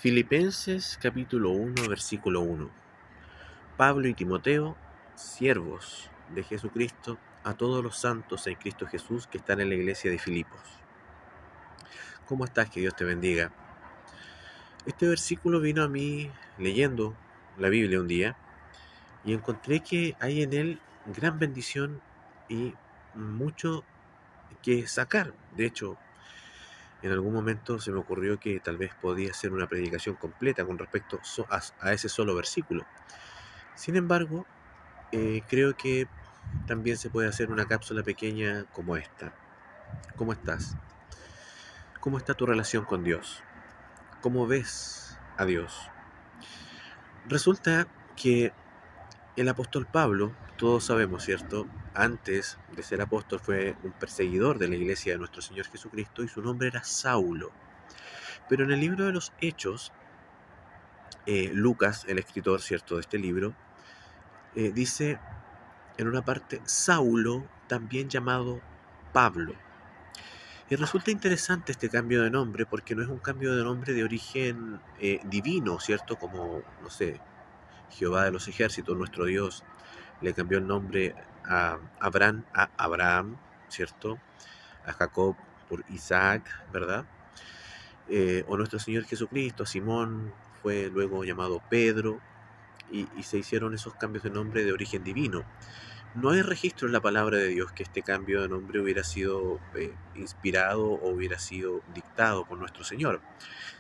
Filipenses capítulo 1, versículo 1. Pablo y Timoteo, siervos de Jesucristo, a todos los santos en Cristo Jesús que están en la iglesia de Filipos. ¿Cómo estás? Que Dios te bendiga. Este versículo vino a mí leyendo la Biblia un día y encontré que hay en él gran bendición y mucho que sacar. De hecho, en algún momento se me ocurrió que tal vez podía ser una predicación completa con respecto a ese solo versículo. Sin embargo, creo que también se puede hacer una cápsula pequeña como esta. ¿Cómo estás? ¿Cómo está tu relación con Dios? ¿Cómo ves a Dios? Resulta que el apóstol Pablo, todos sabemos, ¿cierto? Antes de ser apóstol fue un perseguidor de la iglesia de nuestro Señor Jesucristo y su nombre era Saulo. Pero en el libro de los Hechos, Lucas, el escritor, ¿cierto?, de este libro, dice en una parte Saulo, también llamado Pablo. Y resulta interesante este cambio de nombre porque no es un cambio de nombre de origen divino, ¿cierto? Como, no sé, Jehová de los ejércitos, nuestro Dios, le cambió el nombre a Abraham, ¿cierto? A Jacob por Isaac, ¿verdad? O nuestro Señor Jesucristo, Simón fue luego llamado Pedro, y se hicieron esos cambios de nombre de origen divino. No hay registro en la palabra de Dios que este cambio de nombre hubiera sido inspirado o hubiera sido dictado por nuestro Señor.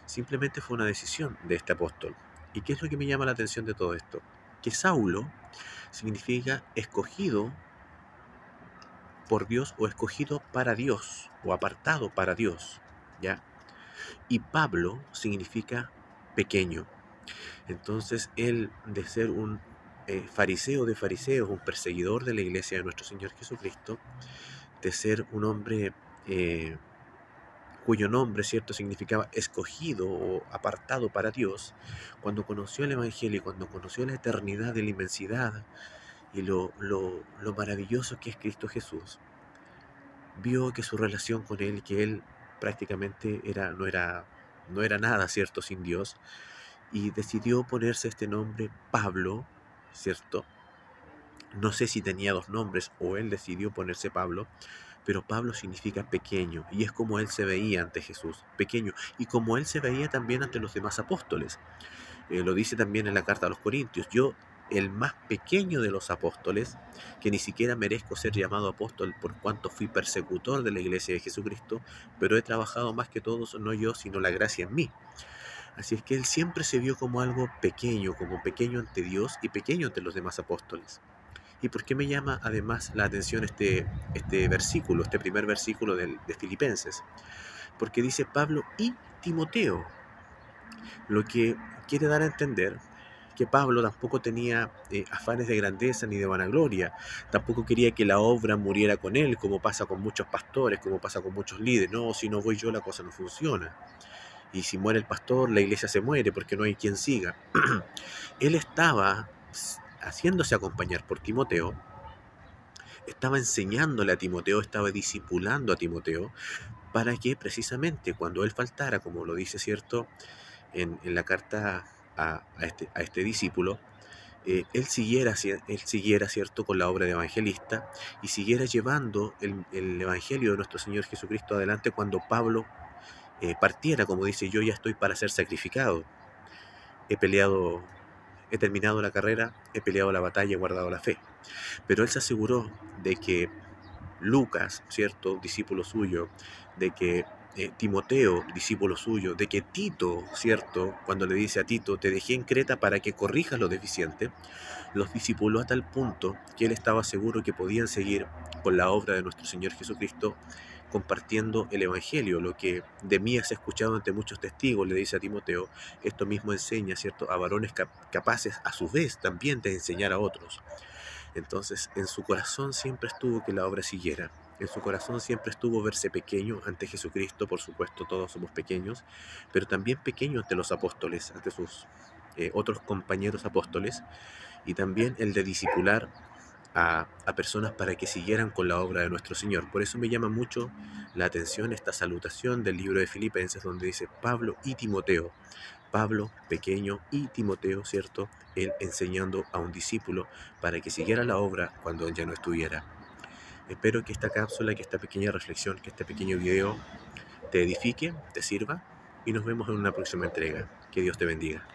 Simplemente fue una decisión de este apóstol. ¿Y qué es lo que me llama la atención de todo esto? Que Saulo significa escogido por Dios o escogido para Dios o apartado para Dios, ¿ya? Y Pablo significa pequeño. Entonces él, de ser un fariseo de fariseos, un perseguidor de la iglesia de nuestro Señor Jesucristo, de ser un hombre cuyo nombre, ¿cierto?, significaba escogido o apartado para Dios, cuando conoció el Evangelio y cuando conoció la eternidad de la inmensidad y lo maravilloso que es Cristo Jesús, vio que su relación con Él, que Él prácticamente no era nada, ¿cierto?, sin Dios, y decidió ponerse este nombre Pablo, ¿cierto? No sé si tenía dos nombres o él decidió ponerse Pablo, pero Pablo significa pequeño, y es como él se veía ante Jesús, pequeño, y como él se veía también ante los demás apóstoles. Lo dice también en la carta a los Corintios: yo, el más pequeño de los apóstoles, que ni siquiera merezco ser llamado apóstol por cuanto fui persecutor de la iglesia de Jesucristo, pero he trabajado más que todos, no yo, sino la gracia en mí. Así es que él siempre se vio como algo pequeño, como pequeño ante Dios y pequeño ante los demás apóstoles. ¿Y por qué me llama además la atención este versículo, este primer versículo de Filipenses? Porque dice Pablo y Timoteo, lo que quiere dar a entender que Pablo tampoco tenía afanes de grandeza ni de vanagloria, tampoco quería que la obra muriera con él, como pasa con muchos pastores, como pasa con muchos líderes. No, si no voy yo la cosa no funciona. Y si muere el pastor, la iglesia se muere porque no hay quien siga. Él estaba haciéndose acompañar por Timoteo, estaba enseñándole a Timoteo, estaba discipulando a Timoteo, para que precisamente cuando él faltara, como lo dice, ¿cierto?, en la carta a este discípulo, él siguiera, ¿cierto?, con la obra de evangelista y siguiera llevando el evangelio de nuestro Señor Jesucristo adelante cuando Pablo partiera, como dice: yo ya estoy para ser sacrificado, he peleado, he terminado la carrera, he peleado la batalla, he guardado la fe. Pero él se aseguró de que Lucas, ¿cierto?, discípulo suyo, de que Timoteo, discípulo suyo, de que Tito, ¿cierto?, cuando le dice a Tito: te dejé en Creta para que corrijas lo deficiente, los discipuló a tal punto que él estaba seguro que podían seguir con la obra de nuestro Señor Jesucristo, compartiendo el Evangelio. Lo que de mí has escuchado ante muchos testigos, le dice a Timoteo, esto mismo enseña, ¿cierto?, a varones capaces a su vez también de enseñar a otros. Entonces, en su corazón siempre estuvo que la obra siguiera. En su corazón siempre estuvo verse pequeño ante Jesucristo. Por supuesto, todos somos pequeños, pero también pequeño ante los apóstoles, ante sus otros compañeros apóstoles, y también el de discipular a personas para que siguieran con la obra de nuestro Señor. Por eso me llama mucho la atención esta salutación del libro de Filipenses, donde dice Pablo y Timoteo. Pablo, pequeño, y Timoteo, ¿cierto? Él enseñando a un discípulo para que siguiera la obra cuando él ya no estuviera. Espero que esta cápsula, que esta pequeña reflexión, que este pequeño video te edifique, te sirva, y nos vemos en una próxima entrega. Que Dios te bendiga.